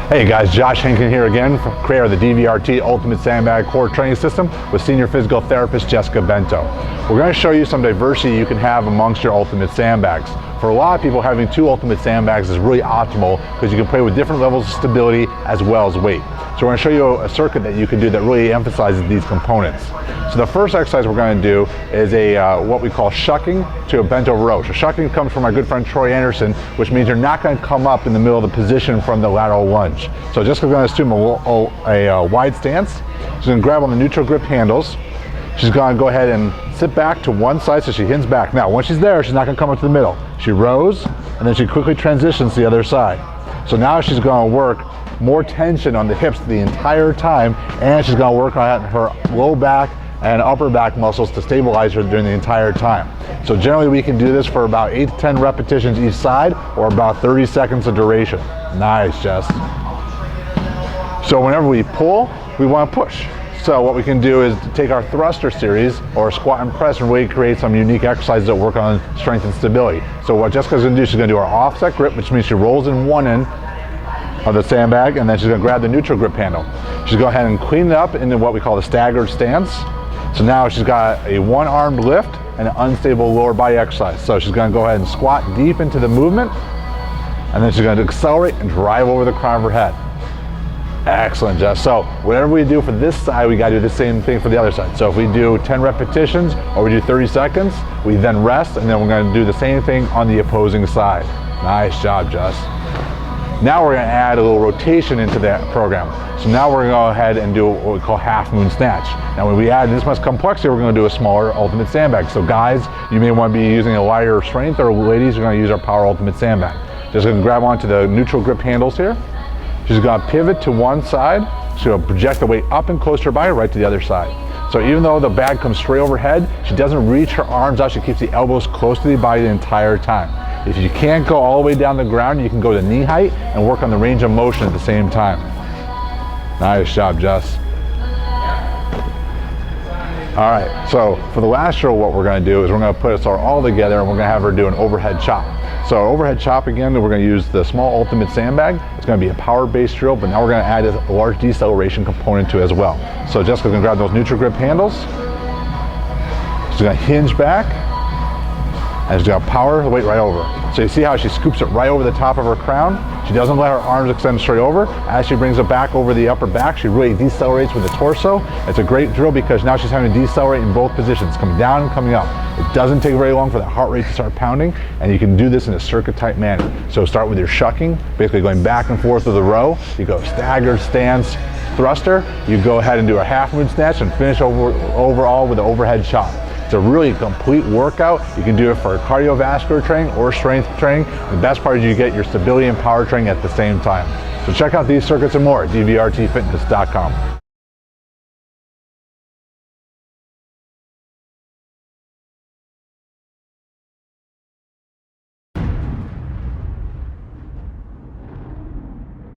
Hey guys, Josh Henkin here again, creator of the DVRT Ultimate Sandbag Core Training System with Senior Physical Therapist Jessica Bento. We're going to show you some diversity you can have amongst your Ultimate Sandbags. For a lot of people, having two Ultimate Sandbags is really optimal because you can play with different levels of stability as well as weight. So we're going to show you a circuit that you can do that really emphasizes these components. So the first exercise we're going to do is what we call shucking to a bent over row. So shucking comes from my good friend Troy Anderson, which means you're not going to come up in the middle of the position from the lateral lunge. So Jessica's going to assume a wide stance. She's going to grab on the neutral grip handles. She's going to go ahead and sit back to one side so she hinges back. Now, once she's there, she's not going to come up to the middle. She rows, and then she quickly transitions to the other side. So now she's going to work more tension on the hips the entire time, and she's going to work on her low back and upper back muscles to stabilize her during the entire time. So generally we can do this for about 8 to 10 repetitions each side, or about 30 seconds of duration. Nice, Jess. So whenever we pull, we want to push. So what we can do is take our thruster series or squat and press and really create some unique exercises that work on strength and stability. So what Jessica's going to do, she's going to do our offset grip, which means she rolls in one end of the sandbag, and then she's going to grab the neutral grip handle. She's going to go ahead and clean it up into what we call the staggered stance. So now she's got a one-armed lift and an unstable lower body exercise. So she's going to go ahead and squat deep into the movement, and then she's going to accelerate and drive over the crown of her head. Excellent, Jess. So whatever we do for this side, we got to do the same thing for the other side. So if we do 10 repetitions or we do 30 seconds, we then rest, and then we're going to do the same thing on the opposing side. Nice job, Jess. Now we're going to add a little rotation into that program. So now we're going to go ahead and do what we call half moon snatch. Now when we add this much complexity, we're going to do a smaller ultimate sandbag. So guys, you may want to be using a lighter strength, or ladies, you're going to use our power ultimate sandbag. Just going to grab onto the neutral grip handles here. She's going to pivot to one side. She's going to project the weight up and close to her body, right to the other side. So even though the bag comes straight overhead, she doesn't reach her arms out. She keeps the elbows close to the body the entire time. If you can't go all the way down the ground, you can go to knee height and work on the range of motion at the same time. Nice job, Jess. All right, so for the last drill, what we're going to do is we're going to put us all together, and we're going to have her do an overhead chop. So overhead chop, again, we're going to use the small ultimate sandbag. It's going to be a power-based drill, but now we're going to add a large deceleration component to it as well. So Jessica's going to grab those neutral grip handles. She's going to hinge back, and she's going to power the weight right over. So you see how she scoops it right over the top of her crown? She doesn't let her arms extend straight over. As she brings it back over the upper back, she really decelerates with the torso. It's a great drill because now she's having to decelerate in both positions, coming down and coming up. It doesn't take very long for that heart rate to start pounding, and you can do this in a circuit type manner. So start with your shucking, basically going back and forth with the row. You go staggered stance thruster. You go ahead and do a half moon snatch and finish overall with an overhead chop. It's a really complete workout. You can do it for cardiovascular training or strength training. The best part is you get your stability and power training at the same time. So check out these circuits and more at dvrtfitness.com.